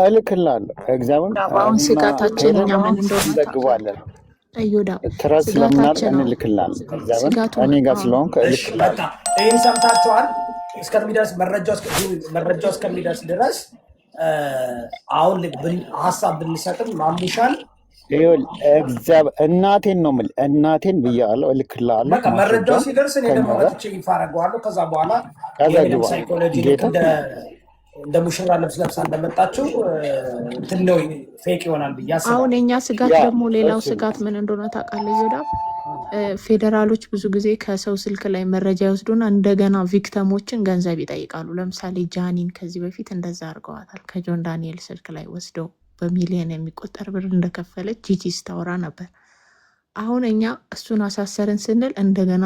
እልክልሃለሁ እግዚአብሔር አሁን ስጋታችን እኛ ምን እንደሆነ እንዘግባለን። እዮዳ ትረስ ስለምናደርግ ስጋታችን እንልክልሃለን። እግዚአብሔር ስጋቱ እኔ ጋር ስለሆንክ እልክልሃለሁ። ይህን ሰምታችኋል። እስከሚደርስ መረጃው እስከሚደርስ ድረስ አሁን ሀሳብ ብንሰጥም ማሙሻን እናቴን ነው የምልህ፣ እናቴን ብያለሁ፣ እልክልሃለሁ። በቃ መረጃው ሲደርስ እኔ ደግሞ መጥቼ ይፋ አደርገዋለሁ። ከዛ በኋላ ሳይኮሎጂ እንደ ሙሽራ ልብስ ለብሳ እንደመጣችው እንትን ነው ፌክ ይሆናል ብዬ አስባለሁ። አሁን የኛ ስጋት ደግሞ ሌላው ስጋት ምን እንደሆነ ታውቃለህ ይሁዳ? ፌዴራሎች ብዙ ጊዜ ከሰው ስልክ ላይ መረጃ ይወስዱና እንደገና ቪክተሞችን ገንዘብ ይጠይቃሉ። ለምሳሌ ጃኒን ከዚህ በፊት እንደዛ አድርገዋታል። ከጆን ዳንኤል ስልክ ላይ ወስደው በሚሊዮን የሚቆጠር ብር እንደከፈለች ጂጂ ስታወራ ነበር። አሁን እኛ እሱን አሳሰርን ስንል እንደገና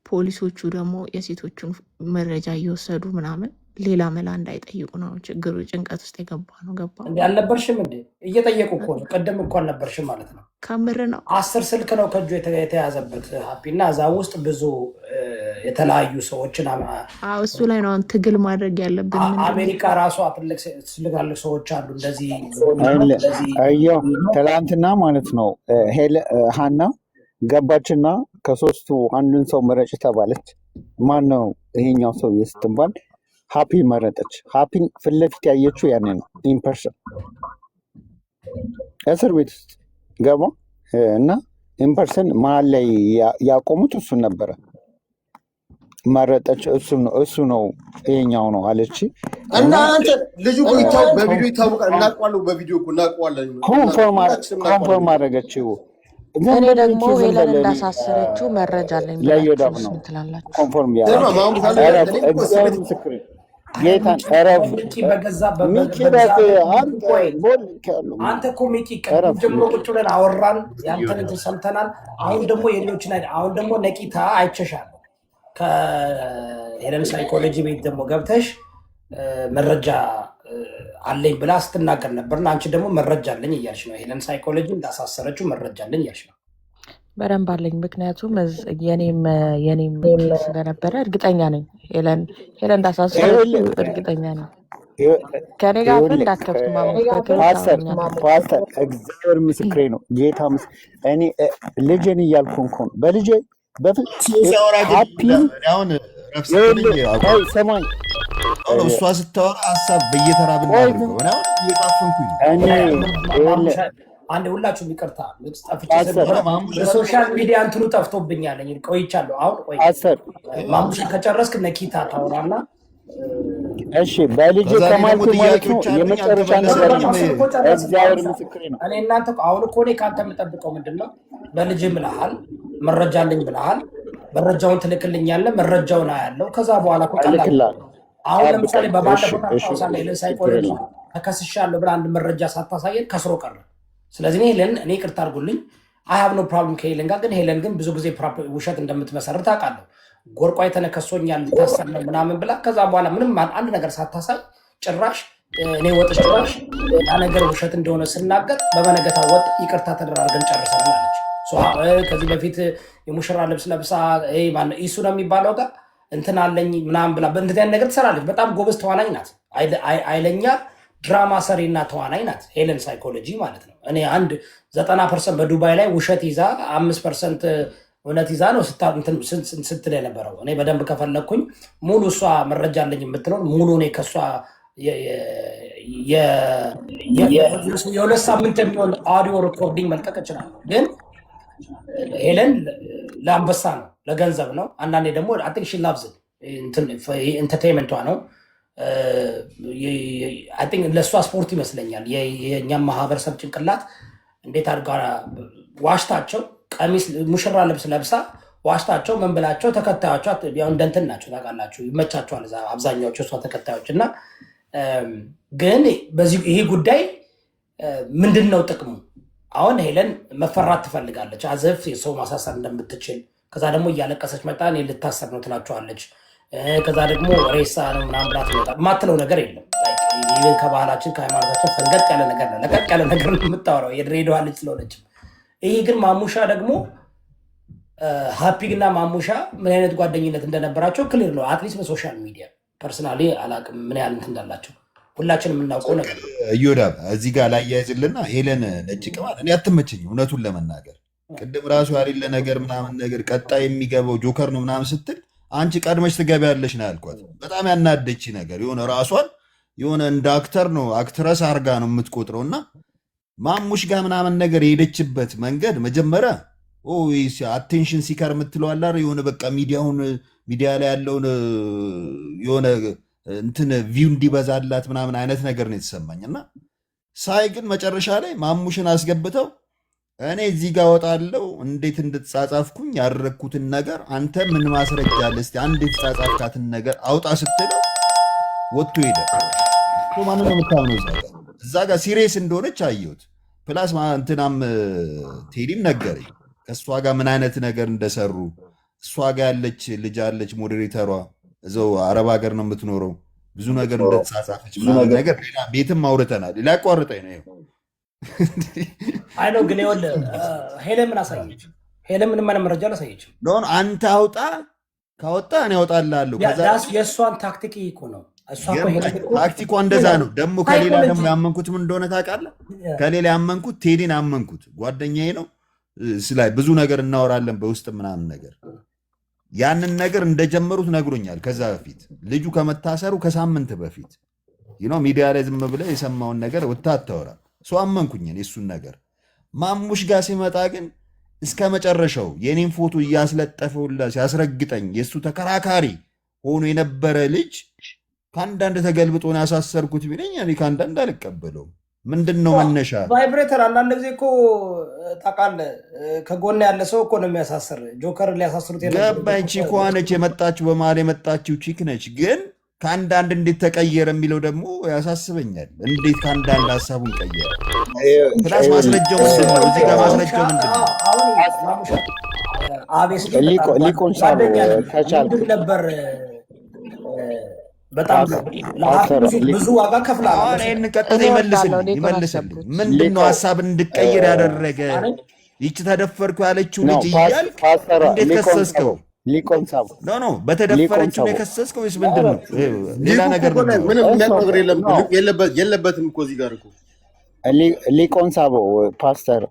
ፖሊሶቹ ደግሞ የሴቶቹን መረጃ እየወሰዱ ምናምን ሌላ መላ እንዳይጠይቁ ነው ችግሩ። ጭንቀት ውስጥ የገባ ነው። ገባ እንዴ? አልነበርሽም እንዴ? እየጠየቁ እኮ ነው። ቀደም እኮ አልነበርሽም ማለት ነው። ከምር ነው። 10 ስልክ ነው ከእጁ የተያዘበት ሀፒ እና እዛ ውስጥ ብዙ የተለያዩ ሰዎችን እሱ ላይ ነው ትግል ማድረግ ያለብን። አሜሪካ ራሷ ትልቅ ሰዎች አሉ እንደዚህ ትላንትና ማለት ነው ሀና ገባችና ከሶስቱ አንዱን ሰው መረጭ ተባለች። ማን ነው ይሄኛው ሰው ስትባል ሀፒ መረጠች። ሀፒን ፊት ለፊት ያየችው ያኔ ነው ኢምፐርሰን እስር ቤት ውስጥ ገባ እና ኢምፐርሰን መሀል ላይ ያቆሙት እሱን ነበረ። መረጠች። እሱ ነው ይሄኛው ነው አለች። እና አንተ ልጁ በቪዲዮ ይታወቃል። እናውቀዋለን፣ በቪዲዮ እኮ እናውቀዋለን። ኮንፎርም አደረገችው። እኔ ደግሞ ሄለን እንዳሳሰረችው መረጃ አለኝ ብላችሁ ትላላችሁ። ኮንፎርም ጌታን ረፍ አንተ እኮ ሚኪ ጀምሮ ቁጭ ብለን አወራን፣ ያንተን እንትን ሰምተናል። አሁን ደግሞ የሌሎችን አሁን ደግሞ ነቂታ አይቸሻል ከሄለን ሳይኮሎጂ ቤት ደግሞ ገብተሽ መረጃ አለኝ ብላ ስትናገር ነበርና አንቺ ደግሞ መረጃ አለኝ እያልሽ ነው። ሄለን ሳይኮሎጂ እንዳሳሰረችው መረጃ አለኝ እያልሽ ነው። በደንብ አለኝ፣ ምክንያቱም የኔም ስለነበረ እርግጠኛ ነኝ። ሄለን እንዳሳሰረችው እርግጠኛ ነኝ። ከኔ ጋር እንዳትከፍት ፓስተር እግዚአብሔር ምስክሬ ነው። ጌታ እኔ ልጄን እያልኩ እንኳ ነው በልጄ ሰማኝ እሷ ስታወራ ሀሳብ በየተራ ብናደርገው እየጣፈንኩኝ አንድ ሁላችሁም ይቅርታ በሶሻል ሚዲያ እንትኑ ጠፍቶብኛል ቆይቻለሁ። አሁን ቆይ ማሙሻ ከጨረስክ ነኪታ ታወራና እሺ በልጅ ከማልኩ ማለት ነው የመጨረሻ ነገር ነው። እግዚአብሔር ምስክሬ ነው። እኔ እናንተ አሁን እኮ እኔ ካንተ የምጠብቀው ምንድነው? በልጅ ብለሃል፣ መረጃ አለኝ ብለሃል። መረጃውን ትልክልኛለህ፣ መረጃውን አያለው። ከዛ በኋላ እኮ ቀላል። አሁን ለምሳሌ በባለፈው ታውሳለህ ሄለን ሳይኮሎጂ ተከስሻለሁ ብላ አንድ መረጃ ሳታሳየን ከስሮ ቀረ። ስለዚህ እኔ ይቅርታ አድርጉልኝ፣ አይ ሃቭ ኖ ፕሮብለም ከሄለን ጋር። ግን ሄለን ግን ብዙ ጊዜ ውሸት እንደምትመሰርት አውቃለሁ። ጎርቋ የተነከሶኛል ታሰር ነው ምናምን ብላ ከዛ በኋላ ምንም አንድ ነገር ሳታሳይ ጭራሽ እኔ ወጥሽ ጭራሽ ያ ነገር ውሸት እንደሆነ ስናገር በበነገታ ወጥ ይቅርታ ተደራርገን ጨርሰናል አለች። ከዚህ በፊት የሙሽራ ልብስ ለብሳ ኢሱ ነው የሚባለው ጋር እንትን አለኝ ምናምን ብላ በእንደዚህ ነገር ትሰራለች። በጣም ጎበዝ ተዋናኝ ናት። አይለኛ ድራማ ሰሪና ተዋናኝ ናት ሄለን ሳይኮሎጂ ማለት ነው። እኔ 90% በዱባይ ላይ ውሸት ይዛ 5% እውነት ይዛ ነው ስትል የነበረው። እኔ በደንብ ከፈለግኩኝ ሙሉ እሷ መረጃ አለኝ የምትለውን ሙሉ እኔ ከእሷ የሁለት ሳምንት የሚሆን አዲዮ ሪኮርዲንግ መልቀቅ እችላለሁ። ግን ሄለን ለአንበሳ ነው፣ ለገንዘብ ነው። አንዳንዴ ደግሞ አይ ሺ ላቭዝ ኢንተርቴንመንቷ ነው። ለእሷ ስፖርት ይመስለኛል። የእኛም ማህበረሰብ ጭንቅላት እንዴት አድርጋ ዋሽታቸው ቀሚስ ሙሽራ ልብስ ለብሳ ዋሽታቸው ምን ብላቸው ተከታዮቿ እንደንትን ናቸው ታውቃላችሁ፣ ይመቻቸዋል አብዛኛዎቹ እሷ ተከታዮች። እና ግን ይሄ ጉዳይ ምንድን ነው ጥቅሙ? አሁን ሄለን መፈራት ትፈልጋለች፣ አዘፍ የሰው ማሳሰር እንደምትችል። ከዛ ደግሞ እያለቀሰች መጣ እኔ ልታሰር ነው ትላቸዋለች። ከዛ ደግሞ ሬሳ ነው ምናምን ብላ ትመጣ የማትለው ነገር የለም። ይህን ከባህላችን ከሃይማኖታችን ፈንገጥ ያለ ነገር ነው፣ ለቀቅ ያለ ነገር ነው የምታወራው የድሬዳዋ ልጅ ስለሆነችም። ይሄ ግን ማሙሻ ደግሞ ሀፒግና ማሙሻ ምን አይነት ጓደኝነት እንደነበራቸው ክሊር ነው። አትሊስት በሶሻል ሚዲያ ፐርሰናሊ አላቅም ምን ያህል እንትን እንዳላቸው። ሁላችንም የምናውቀው ነገር ነው። እዮዳብ እዚህ ጋር ላያይዝልና ሄለን ነጭ ቅማል እኔ አትመቸኝም እውነቱን ለመናገር ቅድም ራሱ ያሌለ ነገር ምናምን ነገር ቀጣይ የሚገባው ጆከር ነው ምናምን ስትል አንቺ ቀድመሽ ትገቢያለሽ ነው ያልኳት። በጣም ያናደች ነገር የሆነ ራሷን የሆነ እንደ አክተር ነው አክትረስ አርጋ ነው የምትቆጥረው እና ማሙሽ ጋር ምናምን ነገር የሄደችበት መንገድ መጀመሪያ አቴንሽን ሲከር የምትለዋላ የሆነ በቃ ሚዲያ ላይ ያለውን የሆነ እንትን ቪው እንዲበዛላት ምናምን አይነት ነገር ነው የተሰማኝ እና ሳይ ግን መጨረሻ ላይ ማሙሽን አስገብተው እኔ እዚህ ጋር ወጣለው እንዴት እንድትጻጻፍኩኝ ያደረግኩትን ነገር አንተ ምን ማስረጃ አለ እስቲ አንድ የተጻጻፍካትን ነገር አውጣ ስትለው ወጥቶ ሄደ። ማንን ነው የምታምነው? እዛ ጋር ሲሪየስ እንደሆነች አየሁት። ፕላስ እንትናም ቴዲም ነገረኝ ከእሷ ጋር ምን አይነት ነገር እንደሰሩ። እሷ ጋር ያለች ልጅ አለች ሞዴሬተሯ እዛው አረብ ሀገር ነው የምትኖረው። ብዙ ነገር እንደተጻጻፈች ምናምን ነገር ሌላ ቤትም አውርተናል። ሊያቋርጠኝ ነው አይ ነው ግን ይኸውልህ ሄለን ምን አሳየች? ሄለን ምንም አይነት መረጃ አላሳየችም። ኖን አንተ አውጣ ካወጣ እኔ አውጣልሃለሁ። የእሷን ታክቲክ እኮ ነው። ታክቲኳ እንደዛ ነው። ደግሞ ከሌላ ደግሞ ያመንኩት ምን እንደሆነ ታውቃለህ? ከሌላ ያመንኩት ቴዲን አመንኩት። ጓደኛዬ ነው ስላይ ብዙ ነገር እናወራለን በውስጥ ምናምን ነገር ያንን ነገር እንደጀመሩት ነግሮኛል። ከዛ በፊት ልጁ ከመታሰሩ ከሳምንት በፊት ሚዲያ ላይ ዝም ብለህ የሰማውን ነገር ወጥታ አታወራ። ሰው አመንኩኝን የሱን ነገር። ማሙሽ ጋር ሲመጣ ግን እስከ መጨረሻው የኔን ፎቶ እያስለጠፈውላ ሲያስረግጠኝ የእሱ ተከራካሪ ሆኖ የነበረ ልጅ ከአንዳንድ ተገልብጦን ያሳሰርኩት ቢለኝ እኔ ከአንዳንድ አልቀበለውም። ምንድን ነው መነሻ? ቫይብሬተር አንዳንድ ጊዜ እኮ ታውቃለህ ከጎን ያለ ሰው እኮ ነው የሚያሳስር። ጆከር ሊያሳስሩት ገባኝ። ቺኳ ነች የመጣችው፣ በመሀል የመጣችው ቺክ ነች። ግን ከአንዳንድ እንዴት ተቀየረ የሚለው ደግሞ ያሳስበኛል። እንዴት ከአንዳንድ ሀሳቡን ቀየረ? ፕላስ ማስረጃው ምንድን ነው? እዚህ ጋር ማስረጃው ምንድን ነው? ሊቆን ከቻልክ ነበር በጣም ብዙ ዋጋ ከፍላለሁ። ይህን ቀጥታ ይመልስልኝ። ምንድን ነው ሀሳብ እንድቀይር ያደረገ? ይቺ ተደፈርኩ ያለችው ልጅ እያልክ እንዴት ከሰስከው? ኖ በተደፈረችው የከሰስከው ወይስ ምንድን ነው? ሌላ ነገር ምንም ነገር የለበትም እኮ እዚህ ጋር እኮ ሊቆን ሳበው ፓስተር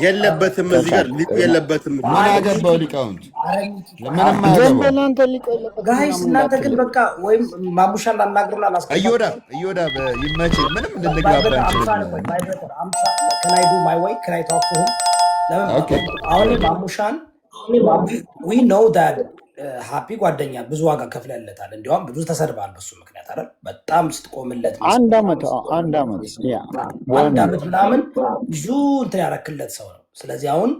የለበትም እዚህ ጋር ሊቁ የለበትም። ምን ያገባው ሊቃውንት? ጋይስ እናንተ ግን በቃ ወይም ማሙሻን ላናግሩና እዮዳ ይመች ምንም ልንግባባ አሁን ማሙሻን ዊ ኖው ዳት ሃፒ ጓደኛ ብዙ ዋጋ ከፍለለታል። እንዲያውም ብዙ ተሰድባል በሱ ምክንያት አይደል? በጣም ስትቆምለት አንድ ዓመት ምናምን ብዙ እንትን ያረክለት ሰው ነው። ስለዚህ አሁን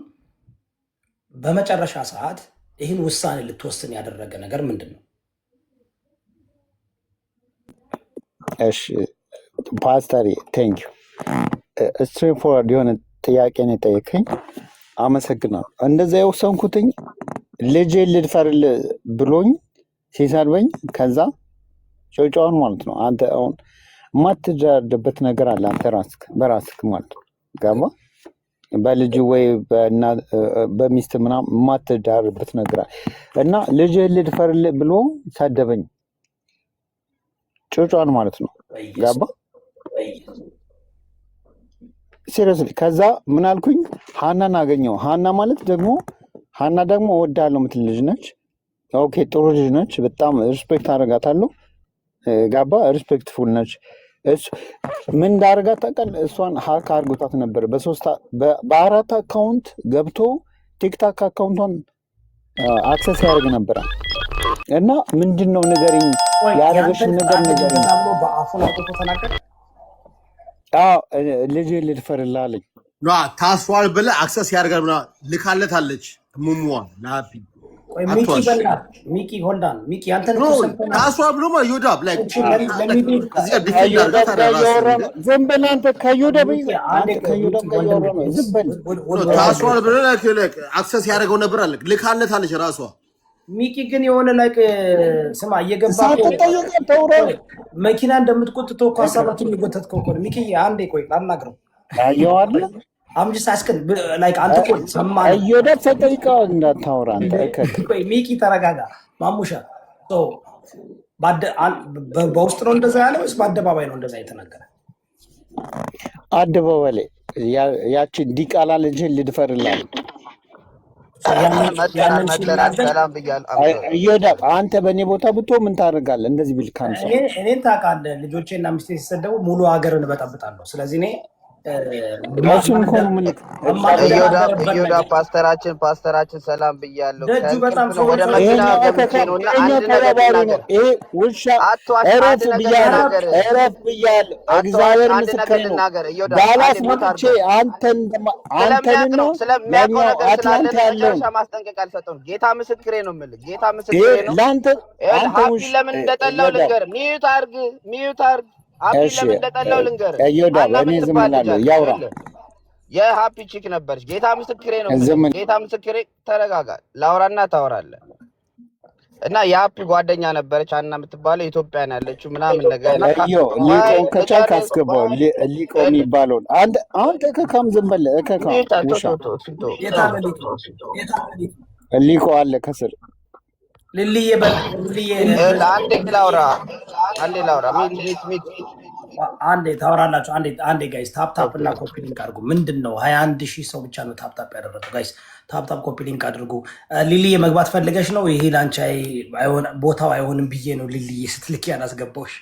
በመጨረሻ ሰዓት ይህን ውሳኔ ልትወስን ያደረገ ነገር ምንድን ነው? እሺ ፓስተር ቴንክ ዩ ስትሬትፎርዋርድ የሆነ ጥያቄ ነው የጠየቀኝ። አመሰግናለሁ። እንደዛ የወሰንኩትኝ ልጄ ልድፈርል ብሎኝ ሲሰድበኝ ከዛ ጨውጫውን ማለት ነው። አንተ አሁን የማትዳርበት ነገር አለ አንተ በራስክ ማለት ነው። ገባ? በልጅ ወይ በሚስት ምናምን የማትዳርበት ነገር አለ እና ልጄ ልድፈርል ብሎ ሰደበኝ። ጨውጫውን ማለት ነው። ገባ? ሲሪየስሊ ከዛ ምን አልኩኝ? ሀናን አገኘው። ሀና ማለት ደግሞ እወዳለሁ የምትል ልጅ ነች። ኦኬ ጥሩ ልጅ ነች። በጣም ሪስፔክት አደርጋታለሁ። ጋባ ሪስፔክትፉል ነች። ምን እንዳደርጋት ታውቃለህ? እሷን ሀክ አድርጎታት ነበር። በ4 አካውንት ገብቶ ቲክታክ አካውንቷን አክሰስ ያደርግ ነበረ እና ምንድን ነው ንገሪኝ፣ ያደረገሽን ነገር ንገሪኝ። ልጅ ልድፈርልህ አለኝ። ታስሯል ብለህ አክሰስ ያደርጋል ብላ ልካለታለች። ሙሙዋን ናፒ ሚኪ ሆልዳን ሚኪ አንተን ታስሯል ብሎ ዮዳብ ላይ ዝም በል አንተ ከዮዳብ ታስሯል ብለህ አክሰስ ያደርገው ነበር አለ ልካለታለች ራሷ። ሚኪ ግን የሆነ ላይ ስማ እየገባ መኪና እንደምትቆጥተው እኮ ሀሳባችን የሚጎተትከው እኮ ሚኪ አንዴ ቆይ ላናግረው ያየዋል አምጅ ሳስከን ላይክ አንተ ቆይ ሰማ እዮዳብ ተጠይቀው እንዳታወራ አንተ ቆይ ሚኪ ተረጋጋ። ማሙሻ በውስጥ ነው እንደዛ ያለው ወይስ በአደባባይ ነው እንደዛ የተናገረ? አደባባይ ላይ ያችን ዲቃላ ልጅህን ልድፈርልሃል። አንተ በእኔ ቦታ ብትሆን ምን ታደርጋለህ? እንደዚህ ቢል ካንሳ እኔን ታውቃለህ። ልጆቼና ሚስቴ ሲሰደቡ ሙሉ ሀገርን እበጠብጣለሁ። ስለዚህ እኔ እዮዳ ፓስተራችን ሰላም ብያለሁ። ደጁ በጣም ወደ መኪና ገብቼ ነው እና አንድ ነገር ልናገር። ይሄ ውሻ እረፍ ብያለሁ። እግዚአብሔር ምስክር ነው። ዳላስ መጥቼ አንተንና አትላንታ ያለውን ማስጠንቀቅ አልሰጠውም። ጌታ ምስክሬ ነው የምልህ። ጌታ ምስክሬ ነው። ሀፒ ለምን እንደጠላው ልንገር። ሚዩት አርግ ሀፒ ለምን እንደጠላው ልንገር። እኔ ዝም እላለሁ። ያውራ የሀፒ ቺክ ነበረች። ጌታ ምስክሬ ነው። ጌታ ምስክሬ። ተረጋጋ። ላውራና ታወራለህ። እና የሀፒ ጓደኛ ነበረች አና የምትባለው ኢትዮጵያን ያለችው ምናምን ነገር ሊቆን ከቻልክ አስገባው። ሊቆ የሚባለውን አንተ ከካም ዝም በለ ሊቆ አለ ከስር ልልዬ አንዴ ታወራላችሁ። አንዴ ጋይስ ታፕታፕ እና ኮፒ ሊንክ አድርጉ። ምንድን ነው 21,000 ሰው ብቻ ነው ታፕታፕ ያደረገው። ጋይስ ታፕታፕ ኮፒ ሊንክ አድርጉ። ልልዬ መግባት ፈልገሽ ነው? ይሄ ላንቺ ቦታው አይሆንም ብዬ ነው ልልዬ ስትልክ ያላስገባሽ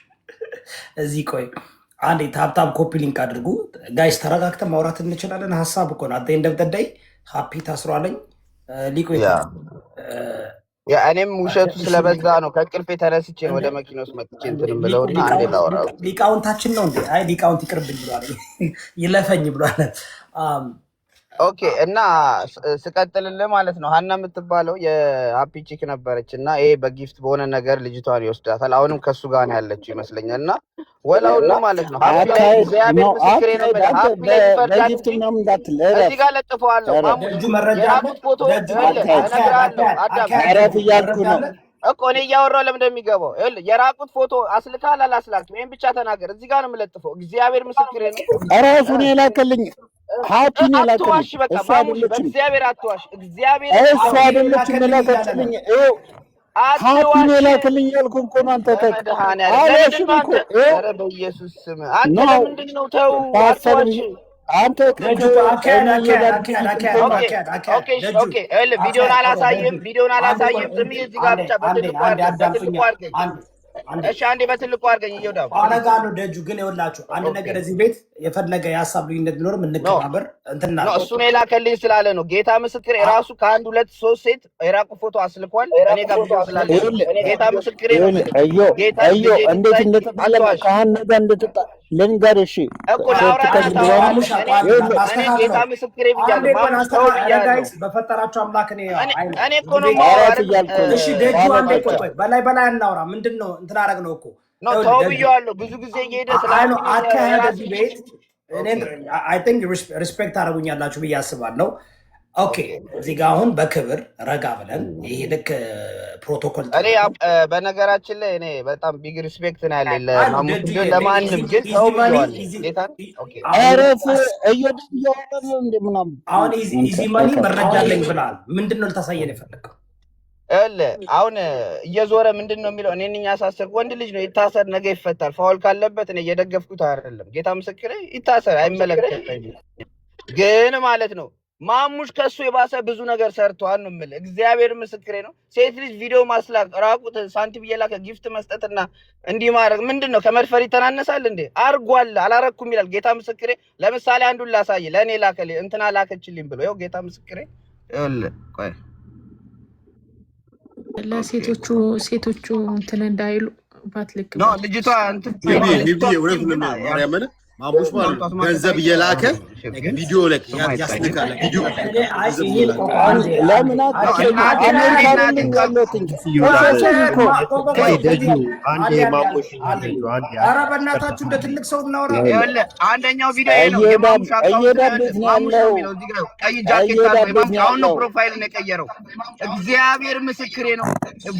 እዚህ። ቆይ አንዴ ታፕታፕ ኮፒ ሊንክ አድርጉ ጋይስ። ተረጋግተን ማውራት እንችላለን። ሀሳብ እኮ ነው። አይ እንደብደዳይ ሀፒ ታስሯለኝ ሊቆ እኔም ውሸቱ ስለበዛ ነው ከእንቅልፍ የተነስቼ ወደ መኪና ውስጥ መጥቼ እንትን ብለውና አንዴ ላወራ። ሊቃውንታችን ነው እንዴ? አይ ሊቃውንት ይቅርብኝ ብሏል፣ ይለፈኝ ብሏል። ኦኬ። እና ስቀጥልልህ ማለት ነው ሀና የምትባለው የሀፒ ቺክ ነበረች እና ይሄ በጊፍት በሆነ ነገር ልጅቷን ይወስዳታል። አሁንም ከሱ ጋር ነው ያለችው ይመስለኛል። እና ወላውላ ማለት ነው እግዚአብሔር ምስክሬ ነው። እዚህ ጋር ለጥፈዋለሁ። የራቁት ፎቶ እነግርሃለሁ። አረፍ እያልኩ ነው እኮ እኔ እያወራሁ ለምን እንደሚገባው የራቁት ፎቶ አስልካል አላስላክም? ይሄን ብቻ ተናገር። እዚህ ጋር ነው የምለጥፈው። እግዚአብሔር ምስክሬ ነው። እራሱን የላከልኝ ሀፒን የላከልኝ እሱ አይደለችም። በእግዚአብሔር አትዋሽ። እግዚአብሔር እሱ አይደለችም የላከልኝ። ሀፒን የላከልኝ ያልኩህ እኮ ነው። አንተ አላሽም እኮ ኧረ በኢየሱስ ስም አንተ ለምንድን ነው? ተው አትዋሽ። አንተ ቪዲዮን አላሳይም። ዝም እዚህ ጋር ብቻ በትልቁ አድርገኝ። እሺ አንዴ በትልቁ አድርገኝ። እየወዳው አረጋለሁ። ደጁ ግን ይኸውላችሁ አንድ ነገር እዚህ ቤት የፈለገ የሀሳብ ልዩነት ቢኖርም እንከባበር እንትና ነው። እሱን የላከልኝ ስላለ ነው። ጌታ ምስክር የራሱ ከ1 2 3 ሴት የራቁ ፎቶ አስልኳል። እኔ ጋር ቪዲዮ ስላለ ጌታ ምስክር ነው። እንዴት እንደተጣለ ካህን ጋር እንደተጣ ልንገር። እሺ እኮ ጌታ ምስክር ጋይስ በፈጠራቸው አምላክ እኔ እኮ ነው ማወራው። እሺ ደጁ አንዴ ቆይ፣ በላይ እናውራ። ምንድነው እንትን አደረግ ነው እኮ ነው ተው ብዬዋለሁ። ብዙ ጊዜ እየሄደ ስላለ አካሄድ እዚህ ቤት እኔ አይ ቲንክ ሪስፔክት አደረጉኛላችሁ ብዬ አስባለሁ። ኦኬ እዚህ ጋር አሁን በክብር ረጋ ብለን ይሄ ልክ ፕሮቶኮል እኔ በነገራችን ላይ እኔ በጣም ቢግ ሪስፔክት ነው ያለኝ ለማንም ግን ሰው ብሏል። አሁን ኢዚ ማኒ መረጃ አለኝ ብላል። ምንድን ነው ልታሳየን የፈለገው? አሁን እየዞረ ምንድን ነው የሚለው? እኔን ያሳሰር ወንድ ልጅ ነው ይታሰር፣ ነገ ይፈታል። ፋውል ካለበት እኔ እየደገፍኩት አይደለም። ጌታ ምስክሬ ይታሰር፣ አይመለከተኝም። ግን ማለት ነው ማሙሽ ከሱ የባሰ ብዙ ነገር ሰርቷል ነው የምልህ። እግዚአብሔር ምስክሬ ነው። ሴት ልጅ ቪዲዮ ማስላክ፣ ራቁት ሳንቲም እየላከ ጊፍት መስጠትና እንዲህ ማድረግ ምንድን ነው? ከመድፈር ይተናነሳል እንዴ? አርጓል አላረኩም ይላል ጌታ ምስክሬ። ለምሳሌ አንዱን ላሳይ። ለእኔ ላከልኝ እንትና ላከችልኝ ብሎ ይኸው ጌታ ምስክሬ። ቆይ ለሴቶቹ እንትን እንዳይሉ ባትልክ ነው ልጅቷ እንትን ማርያምን ማሙሽ ማለት ገንዘብ እየላከ ቪዲዮ ላይ ያስልካል። ቪዲዮ ለምን ኧረ በእናታችሁ እንደ ትልቅ ሰው እናወራ። አንደኛው ቪዲዮ ነው የማሙሽ ቀይ ጃኬት አሁን ነው ፕሮፋይል ነው የቀየረው። እግዚአብሔር ምስክሬ ነው።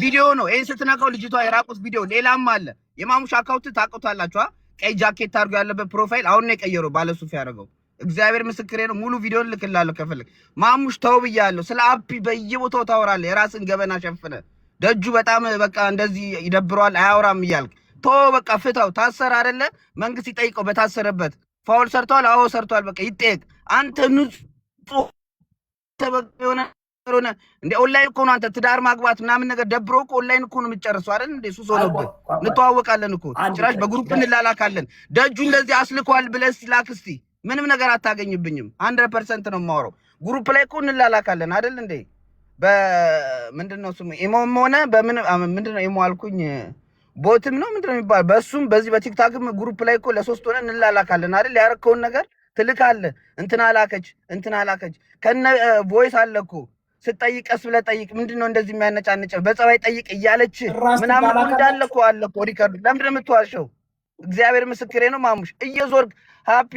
ቪዲዮ ነው ይሄን ስትነካው ልጅቷ የራቁት ቪዲዮ። ሌላም አለ። የማሙሽ አካውንት ታውቁታላችሁ። ቀይ ጃኬት አድርጎ ያለበት ፕሮፋይል አሁን ነው የቀየረው። ባለሱፍ ያደረገው እግዚአብሔር ምስክሬ ነው። ሙሉ ቪዲዮን ልክላለሁ ከፈለግ። ማሙሽ ተው ብያለሁ። ስለ አፒ በየቦታው ታወራለህ። የራስን ገበና ሸፍነ ደጁ በጣም በቃ እንደዚህ ይደብረዋል አያወራም እያልክ ቶ በቃ ፍታው። ታሰር አይደለ መንግስት ይጠይቀው በታሰረበት ፋውል ሰርቷል። አዎ ሰርቷል። በቃ ይጠየቅ። አንተ ንጹህ የሆነ እንደ ኦንላይን እኮ ነው አንተ ትዳር ማግባት ምናምን ነገር ደብሮ እኮ ኦንላይን እኮ ነው የምትጨርሰው አይደል እንዴ? ሱስ ሆነብህ። እንተዋወቃለን እኮ ጭራሽ በግሩፕ እንላላካለን። ደጁ እንደዚህ አስልኳል ብለህ ላክ እስቲ። ምንም ነገር አታገኝብኝም። 100% ነው የማወራው። ግሩፕ ላይ እኮ እንላላካለን አይደል እንዴ? በምንድነው ስሙ ኢሞም ሆነ በምን ምንድነው ኢሞ አልኩኝ ቦትም ነው ምንድነው የሚባል በሱም በዚህ በቲክታክም ግሩፕ ላይ እኮ ለሶስት ሆነ እንላላካለን አይደል? ያረከውን ነገር ትልካለህ። እንትና ላከች ከነ ቮይስ አለ እኮ ስትጠይቀስ ብለህ ጠይቅ። ምንድነው እንደዚህ የሚያነጫንጭ በጸባይ ጠይቅ እያለች ምናምን እንዳለ እኮ አለ እኮ ሪከርዱ። ለምንድነው የምትዋሸው? እግዚአብሔር ምስክሬ ነው። ማሙሽ እየዞርክ ሃፒ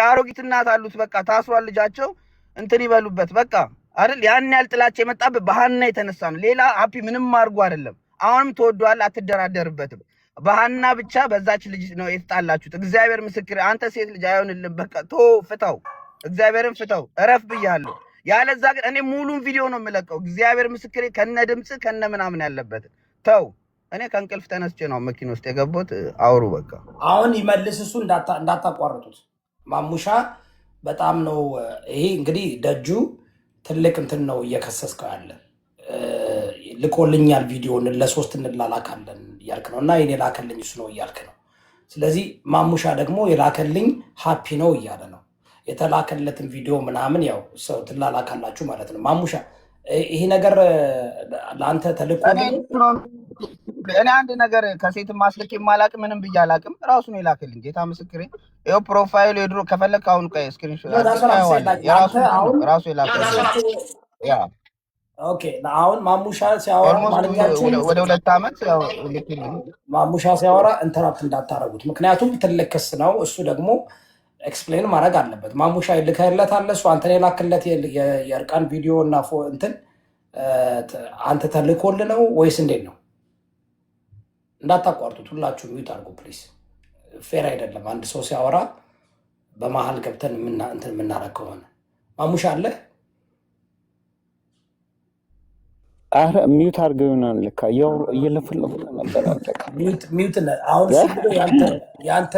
አሮጊት እናት አሉት። በቃ ታስሯል ልጃቸው እንትን ይበሉበት በቃ አይደል? ያን ያህል ጥላቻ የመጣብህ በሃና የተነሳ ነው። ሌላ ሃፒ ምንም አድርጎ አይደለም። አሁንም ትወደዋለህ፣ አትደራደርበትም። በሃና ብቻ በዛች ልጅ ነው የተጣላችሁት። እግዚአብሔር ምስክሬ አንተ ሴት ልጅ አይሆንልም። በቃ ፍታው፣ እግዚአብሔርን ፍታው፣ እረፍ ብያለሁ። ያለዛ ግን እኔ ሙሉን ቪዲዮ ነው የምለቀው። እግዚአብሔር ምስክሬ ከነ ድምጽ ከነ ምናምን ያለበት ተው። እኔ ከእንቅልፍ ተነስቼ ነው መኪና ውስጥ የገባሁት። አውሩ በቃ አሁን ይመልስ እሱ እንዳታቋርጡት። ማሙሻ በጣም ነው ይሄ እንግዲህ ደጁ ትልቅ እንትን ነው እየከሰስከው ያለ ልኮልኛል ቪዲዮን ለሶስት እንላላካለን እያልክ ነው እና የኔ ላከልኝ እሱ ነው እያልክ ነው። ስለዚህ ማሙሻ ደግሞ የላከልኝ ሃፒ ነው እያለ ነው። የተላከለትን ቪዲዮ ምናምን ያው ሰው ትላላካላችሁ ማለት ነው። ማሙሻ ይሄ ነገር ለአንተ ተልኮ እኔ አንድ ነገር ከሴት ማስልክ የማላቅ ምንም ብዬ አላቅም። ራሱ ነው የላከልኝ። ጌታ ምስክሬ ይኸው ፕሮፋይሉ የድሮ ከፈለክ አሁን ቆይ ስክሪንሾት ራሱ የላከልኝ። ያ ኦኬ። አሁን ማሙሻ ሲያወራ ወደ 2 ዓመት ያው ማሙሻ ሲያወራ ኢንተራፕት እንዳታረጉት፣ ምክንያቱም ትልቅ ክስ ነው። እሱ ደግሞ ኤክስፕሌን ማድረግ አለበት። ማሙሻ ይልከለት እሱ አንተን የላክለት የእርቃን ቪዲዮ እና እንትን አንተ ተልኮል ነው ወይስ እንዴት ነው? እንዳታቋርጡት ሁላችሁ ሚዩት አድርጉ ፕሊዝ። ፌር አይደለም አንድ ሰው ሲያወራ በመሀል ገብተን እንትን የምናረግ ከሆነ። ማሙሻ አለ አረ ሚዩት አድርገው ይሆናል። ልካ ያው እየለፈለፉ ነበር። ሚዩት አሁን ያንተ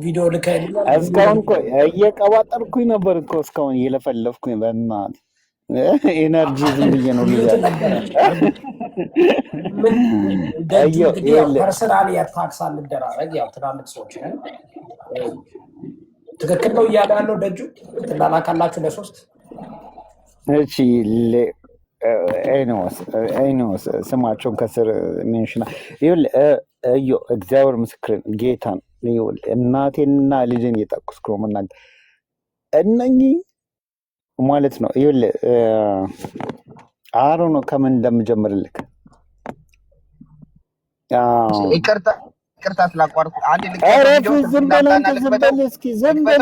ቪዲዮ ልከልኝ እስካሁን እኮ እየቀባጠርኩኝ ነበር እኮ እስካሁን እየለፈለፍኩኝ በእናትህ ኤነርጂ ዝም ብዬ ነው ፐርሰናል የታክስ እንደራረግ ያው ትላልቅ ሰዎች ነን። ትክክል ነው እያለ ያለው ደጁ ትላላካላችሁ ለሶስት እቺ ኤኒዌይስ ስማቸውን ከስር ሜንሽና እዩ እግዚአብሔር ምስክርን ጌታን እናቴንና ልጅን እየጠቀስኩ ነው የምናገር እነኚህ ማለት ነው። ይኸውልህ አሮ ነው ከምን እንደምጀምርልህ ይቅርታ ስላቋርኩ አንድ ዝም በል እስኪ ዝም በል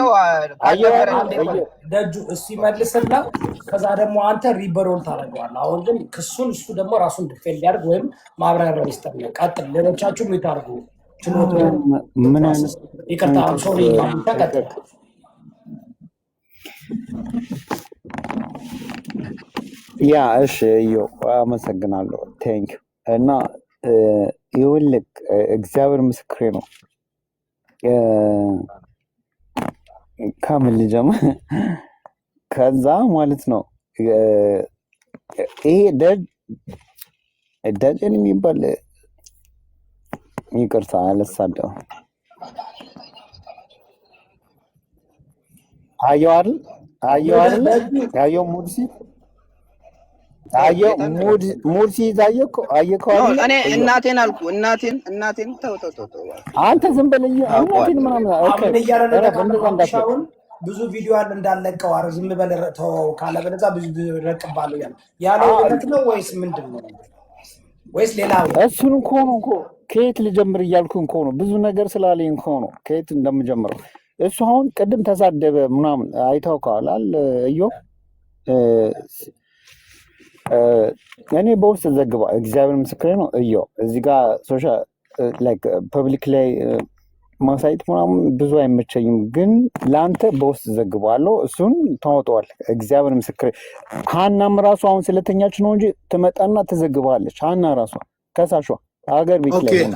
ደጁ እሱ ይመልስና ከዛ ደግሞ አንተ ሪበሮል ታደርገዋለህ። አሁን ግን ክሱን እሱ ደግሞ ራሱን ዲፌንድ ሊያደርግ ወይም ማብራሪያ ሊሰጥ ነው። ቀጥል። ሌሎቻችሁ ምን ታርጉ? ምን አይነት ይቅርታ ሶሪ ተቀጥል። ያ እሺ እዩ አመሰግናለሁ። ቴንክ እና ይኸውልህ እግዚአብሔር ምስክሬ ነው። ከምን ልጀምር? ከዛ ማለት ነው ይሄ ደጀን የሚባል ይቅርታ አልሳደብም። አየሁ ሙርሲ ዛየኮ እኔ እናቴን አልኩ እናቴን ተው አንተ ዝም ብለኝ እናቴን ምናምን ብዙ ቪዲዮ አለ እንዳለቀው አረ ዝም በል ተው ካለ በለዛ ብዙ ረቅባለሁ ያለው እውነት ነው ወይስ ምንድን ነው? ወይስ ሌላ? እሱን እኮ ነው እኮ ከየት ልጀምር እያልኩ እኮ ነው። ብዙ ነገር ስላለኝ እኮ ነው ከየት እንደምጀምረው። እሱ አሁን ቅድም ተሳደበ ምናምን አይተው ካላል እዮ እኔ በውስጥ ዘግባ እግዚአብሔር ምስክሬ ነው። እዮ እዚህ ጋር ሶሻል ላይክ ፐብሊክ ላይ ማሳየት ምናምን ብዙ አይመቸኝም፣ ግን ለአንተ በውስጥ ዘግበዋለሁ። እሱን ታወጣዋል። እግዚአብሔር ምስክር። ሀናም ራሱ አሁን ስለተኛች ነው እንጂ ትመጣና ትዘግበዋለች። ሀና ራሷ ከሳሿ ሀገር ቤት ላይ ሆና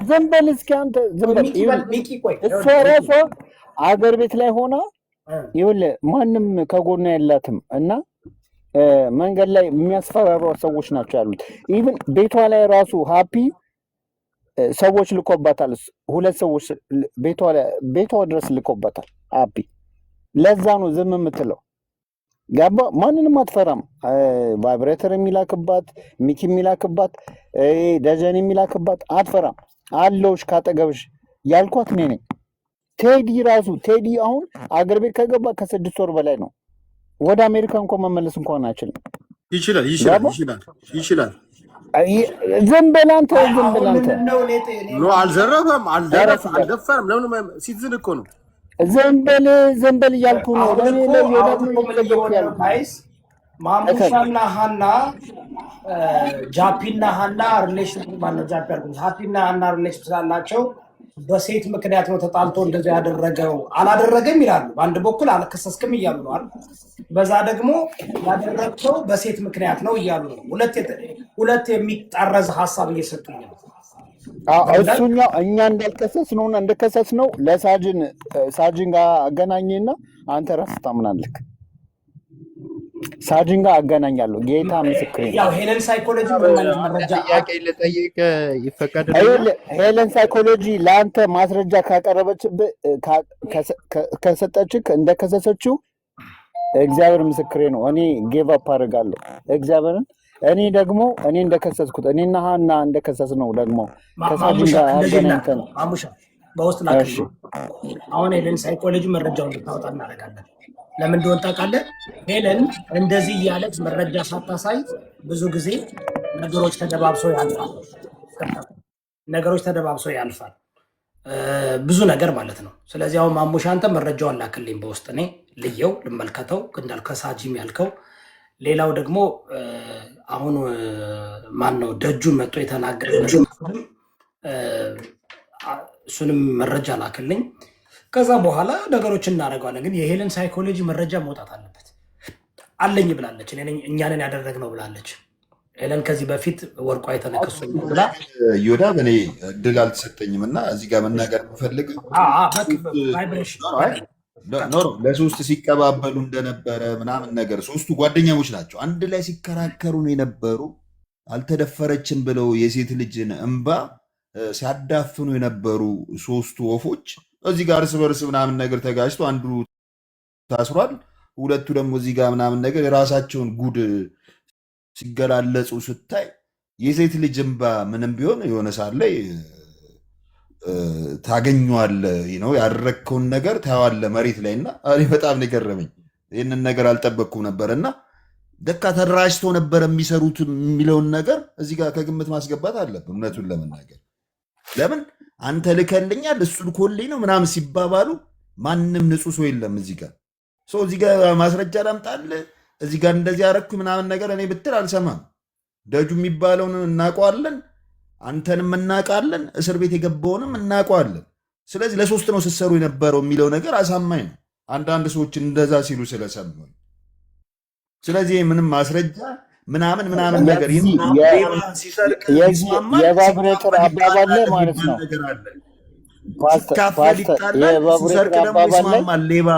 ዝም በል እስኪ አንተ ዝም በል። እሷ ራሷ ሀገር ቤት ላይ ሆና ይኸውልህ ማንም ከጎና የላትም እና መንገድ ላይ የሚያስፈራሩ ሰዎች ናቸው ያሉት። ኢቭን ቤቷ ላይ ራሱ ሀፒ ሰዎች ልኮባታል። 2 ሰዎች ቤቷ ድረስ ልኮባታል ሀፒ። ለዛ ነው ዝም የምትለው። ገባ? ማንንም አትፈራም። ቫይብሬተር የሚላክባት ሚኪ የሚላክባት ደጀን የሚላክባት አትፈራም። አለውሽ ካጠገብሽ ያልኳት እኔ ነኝ። ቴዲ አሁን አገር ቤት ከገባ ከ6 ወር በላይ ነው። ወደ አሜሪካ እንኳን መመለስ እንኳን አይችልም። ይችላል። ዝም በል አንተ። አልዘረፈም፣ አልደፈርም። ለምን ሲዝን እኮ ነው። ዝም በል እያልኩ ነው። ማሙሻና ሀና ጃፒና ሀና ሪሌሽን ማለት ጃፒ አልኩኝ። ሀፒና ሀና ሪሌሽን ስላላቸው በሴት ምክንያት ነው ተጣልቶ እንደዚህ ያደረገው አላደረገም ይላሉ። በአንድ በኩል አልከሰስክም እያሉ ነው። በዛ ደግሞ ያደረገው በሴት ምክንያት ነው እያሉ ነው። ሁለት የሚጣረዝ ሀሳብ እየሰጡኝ ነው። እሱኛው እኛ እንዳልከሰስ ነው እንደከሰስ ነው። ለሳጅን ጋር አገናኝና አንተ ራስህ ታምናለህ። ሳጅን ጋር አገናኛለሁ። ጌታ ምስክር ነው። ያው ሄለን ሳይኮሎጂ መረጃ ጥያቄ ልጠይቅ ይፈቀድልኝ? ሄለን ሳይኮሎጂ ለአንተ ማስረጃ ካቀረበችብህ ከሰጠችህ እንደከሰሰችው እግዚአብሔር ምስክሬ ነው። እኔ ጌቭ አፕ አደርጋለሁ እግዚአብሔርን። እኔ ደግሞ እኔ እንደከሰስኩት እኔና ሀና እንደከሰስ ነው ደግሞ ከሳጅን ጋር አገናኝተን ማሙሻ በውስጥ ላክሽ። አሁን ሄለን ሳይኮሎጂ መረጃውን እንድታወጣ እናደርጋለን። ለምን እንደሆነ ታውቃለህ? ሄለን እንደዚህ እያለች መረጃ ሳታሳይ ብዙ ጊዜ ነገሮች ተደባብሰው ያልፋል። ብዙ ነገር ማለት ነው። ስለዚህ አሁን ማሙሻ አንተ መረጃውን ላክልኝ በውስጥ እኔ ልየው ልመልከተው። እንዳልከው ከሳጂም ያልከው ሌላው ደግሞ አሁን ማን ነው ደጁን መጥቶ የተናገረ እሱንም መረጃ ላክልኝ። ከዛ በኋላ ነገሮችን እናደርገዋለን። ግን የሄለን ሳይኮሎጂ መረጃ መውጣት አለበት። አለኝ ብላለች። እኛንን ያደረግነው ብላለች። ሄለን ከዚህ በፊት ወርቋ የተነከሱ ብላ ዮዳ በእኔ እድል አልተሰጠኝም እና እዚህ ጋር መናገር የምፈልገው ለሶስት ሲቀባበሉ እንደነበረ ምናምን ነገር 3ቱ ጓደኛሞች ናቸው። አንድ ላይ ሲከራከሩ ነው የነበሩ። አልተደፈረችም ብለው የሴት ልጅን እንባ ሲያዳፍኑ የነበሩ 3ቱ ወፎች እዚህ ጋር እርስ በርስ ምናምን ነገር ተጋጭቶ አንዱ ታስሯል፣ 2ቱ ደግሞ እዚህ ጋር ምናምን ነገር የራሳቸውን ጉድ ሲገላለጹ ስታይ የሴት ልጅ እንባ ምንም ቢሆን የሆነ ሰዓት ላይ ታገኘዋለህ ነው ያደረግከውን ነገር ታየዋለህ መሬት ላይ። እና እኔ በጣም ነው የገረመኝ። ይህንን ነገር አልጠበቅኩም ነበር እና ደካ ተደራጅተው ነበር የሚሰሩት የሚለውን ነገር እዚህ ጋር ከግምት ማስገባት አለብን። እውነቱን ለመናገር ለምን አንተ ልከልኛል እሱ ልኮልኝ ነው ምናምን ሲባባሉ ማንም ንጹህ ሰው የለም እዚህ ጋር። እዚህ ጋር ማስረጃ ላምጣልህ እዚህ ጋር እንደዚህ ያረኩ ምናምን ነገር እኔ ብትል አልሰማም። ደጁ የሚባለውን እናውቀዋለን፣ አንተንም እናውቃለን፣ እስር ቤት የገባውንም እናውቀዋለን። ስለዚህ ለ3 ነው ስትሰሩ የነበረው የሚለው ነገር አሳማኝ ነው። አንዳንድ ሰዎች እንደዛ ሲሉ ስለሰሙ ስለዚህ ምንም ማስረጃ ምናምን ነገር የቫብሬተር አባባል ላይ ማለት ነው። ሲካፈል ይጣላል፣ ሲሰርቅ ደግሞ ይስማማል። ሌባ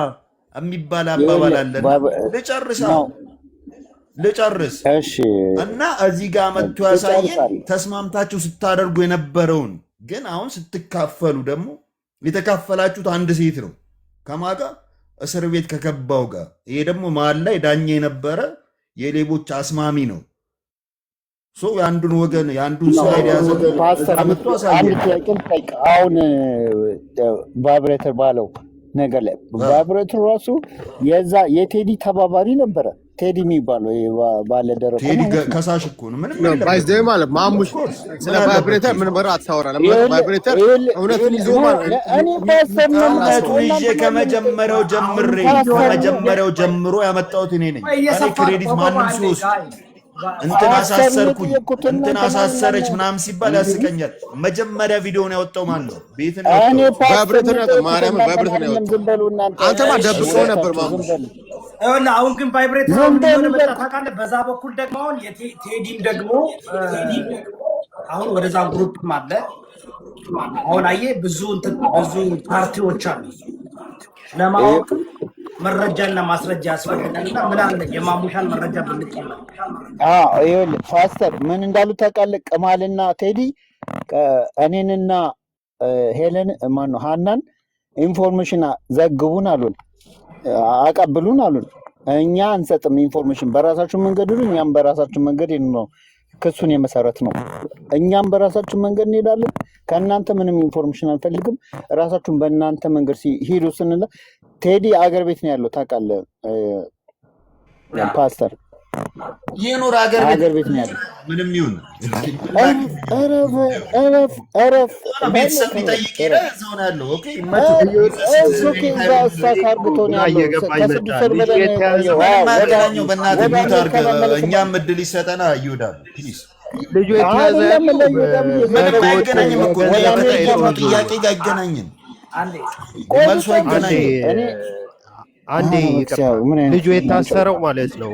የሚባል አባባል አለን። ልጨርስ እና እዚህ ጋር መጥቶ ያሳየን ተስማምታችሁ ስታደርጉ የነበረውን ግን አሁን ስትካፈሉ ደግሞ የተካፈላችሁት አንድ ሴት ነው ከማጋ እስር ቤት ከገባው ጋር። ይሄ ደግሞ መሀል ላይ ዳኛ የነበረ የሌቦች አስማሚ ነው። የአንዱን ወገን የአንዱን ሳይድ ያዘ። አሁን ቫይብሬተር ባለው ነገር ላይ ቫይብሬተር ራሱ የዛ የቴዲ ተባባሪ ነበረ። ቴዲ የሚባለው ባለደረቁ ከሳሽ እኮ ነው። ምንም ማለት ማሙሽ ስለ ቫይብሬተር ምን በራ አታወራ። ቫይብሬተር እውነቱን ይዞ ከመጀመሪያው ጀምሮ ያመጣሁት እኔ ነኝ። እኔ ክሬዲት ማንም ሲወስድ እንትን አሰርን አሳሰርኩኝ የጠየኩትና እንትን ተማሪና አሳሰረች ምናምን ሲባል እንዴ ያስቀኛል። መጀመሪያ ቪዲዮውን ያወጣው ማን ነው? ቤትን እኔ ያወጣው ፓስተር በብረት ነው ያወጣው። የጠየኩት ማርያምን እናንተን በብረት ነው አይደለም። ያወጣው። ዝም በሉ እናንተ አንተማ እሺ ደብቀው ነበር ሁለታችሁ ዝም ማሙሽ። በሉ። ይኸውልህ አሁን ግን ቫይብሬተር ዝም ምን እየሆነ በሉ መጣ እያልኩ ታውቃለህ? በዛ በኩል ደግሞ አሁን ቴዲም ደግሞ አሁን ወደዛ ግሩፕም አለ። አሁን አየህ ብዙ ፓርቲዎች አሉ። ለማወቅ መረጃና ማስረጃ ያስፈልጋልና ምን አለ የማሙሻን መረጃ ብንቀበል። ይኸውልህ ፓስተር ምን እንዳሉ ታውቃለህ? ቅማልና ቴዲ እኔንና ሄለን ማነው ሀናን ኢንፎርሜሽን ዘግቡን አሉን፣ አቀብሉን አሉን። እኛ አንሰጥም ኢንፎርሜሽን፣ በራሳችሁ መንገድ ሁሉ እኛም በራሳችን መንገድ ነው ክሱን የመሰረት ነው። እኛም በራሳችን መንገድ እንሄዳለን። ከእናንተ ምንም ኢንፎርሜሽን አንፈልግም። ራሳችሁን በእናንተ መንገድ ሂዱ ስንለ ቴዲ አገር ቤት ነው ያለው ታውቃለህ ፓስተር፣ ይኑር አገር ቤት ነው ያለው። ምንም ይሁን እረፍ ቤተሰብ ሊጠይቅ ሄደ እዛው ነው ያለው። ኦኬ ማገናኘው በእናትህ ሚውት አድርገህ እኛም እድል ይሰጠና ይሁዳል ፕሊዝ። ልጁ የተያዘ ምንም አይገናኝም እኮ የጠየቅነው ጥያቄ ጋር አይገናኝም። መልሱ አይገናኝም። አንዴ ልጁ የታሰረው ማለት ነው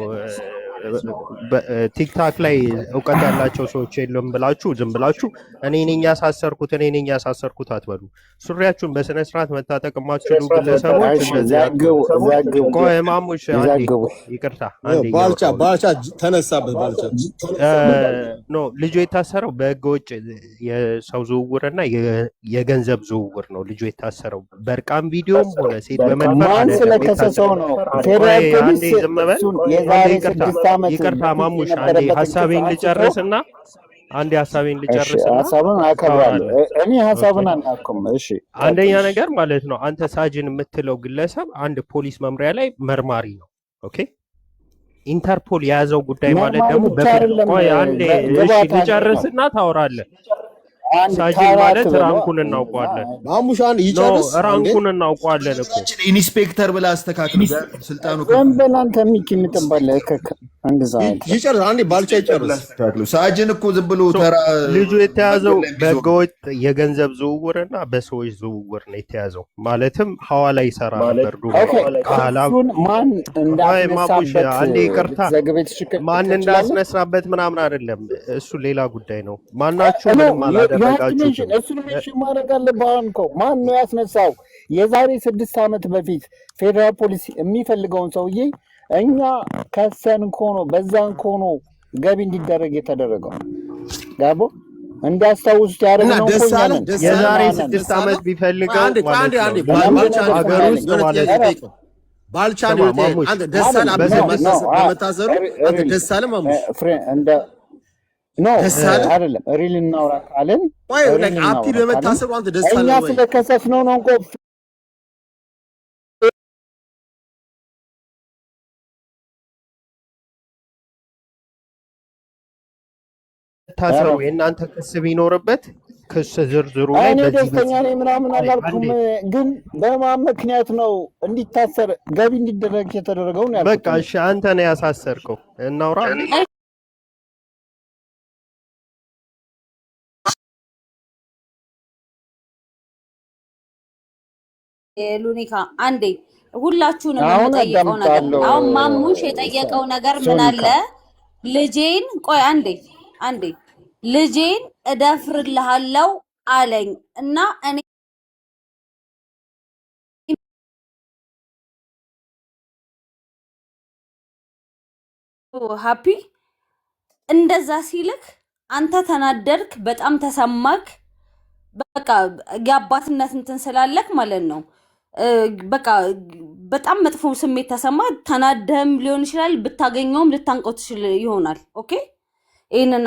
ቲክታክ ላይ እውቀት ያላቸው ሰዎች የለም ብላችሁ ዝም ብላችሁ እኔ ነኝ ያሳሰርኩት አትበሉ። ሱሪያችሁን በስነ ስርዓት መታጠቅ የማትችሉ ግለሰቦች ቆይ ማሙሽ ይቅርታ ባልቻ ተነሳበት። ባልቻ ኖ ልጁ የታሰረው በህገወጥ የሰው ዝውውርና የገንዘብ ዝውውር ነው። ልጁ የታሰረው በእርቃም ቪዲዮም ሆነ ሴት በመድፈር ስለከሰሰው ነው። ፌደራል ፖሊስ ይቅርታ ማሙሽ አንዴ ሀሳቤን ልጨርስና ሀሳብን አከብራለሁ። እኔ ሀሳብን አናውቅም። እሺ አንደኛ ነገር ማለት ነው አንተ ሳጅን የምትለው ግለሰብ አንድ ፖሊስ መምሪያ ላይ መርማሪ ነው። ኦኬ ኢንተርፖል የያዘው ጉዳይ ማለት ደግሞ ቆይ አንዴ ልጨርስና ታወራለህ። ሳጅን ማለት ራንኩን እናውቀዋለን። ማሙሻን ይጨርስ ራንኩን እናውቀዋለን እኮ ኢንስፔክተር ብለህ አስተካክል ስልጣኑ በእናንተ ሚኪ የምትባል ይጨርስ። አንዴ ባልቻ ይጨርስ። ሳጅን እኮ ዝም ብሎ ተራ ልጁ የተያዘው በህገወጥ የገንዘብ ዝውውርና በሰዎች ዝውውር ነው የተያዘው። ማለትም ሐዋላ ይሰራ ነበር ማን አንዴ ይቅርታ ማን እንዳስነሳበት ምናምን አይደለም እሱ ሌላ ጉዳይ ነው። ማናችሁ ምንም አላደረጋችሁም። እሱን ሜንሽን ማድረግ አለብህ እኮ። ማን ነው ያስነሳው? የዛሬ 6 ዓመት በፊት ፌደራል ፖሊስ የሚፈልገውን ሰውዬ እኛ ከሰን ኮኖ በዛን ኮኖ ገቢ እንዲደረግ የተደረገው ጋቦ እንዲያስታውሱት ያደረግነው የዛሬ 6 ዓመት ቢፈልገው ሀገር ውስጥ ማለት ነው። ባልቻ ነው አንተ ደሳለ በመታሰሩ አንተ ደሳለ ማሙሽ ኖ አይደለም። ሪል እናውራ ካለን አፒ በመታሰሩ አንተ ደሳለ እኛ ስለከሰስነው ነው እንኳ ታሰሩ የእናንተ ክስ ቢኖርበት ክስ ዝርዝሩ ላይ እኔ ደስተኛ ነኝ ምናምን አላልኩም፣ ግን በማን ምክንያት ነው እንዲታሰር ገቢ እንዲደረግ የተደረገው ነው ያልኩት። በቃ እሺ አንተ ነው ያሳሰርከው። እናውራ ሉኒካ አንዴ ሁላችሁንም የምጠይቀው ነገር አሁን ማሙሽ የጠየቀው ነገር ምን አለ? ልጄን ቆይ አንዴ ልጄን እደፍርልሃለሁ አለኝ እና እኔ ሃፒ እንደዛ ሲልክ አንተ ተናደርክ፣ በጣም ተሰማክ። በቃ የአባትነት እንትን ስላለክ ማለት ነው። በቃ በጣም መጥፎ ስሜት ተሰማ። ተናደህም ሊሆን ይችላል፣ ብታገኘውም ልታንቀው ትችል ይሆናል። ኦኬ ይሄንን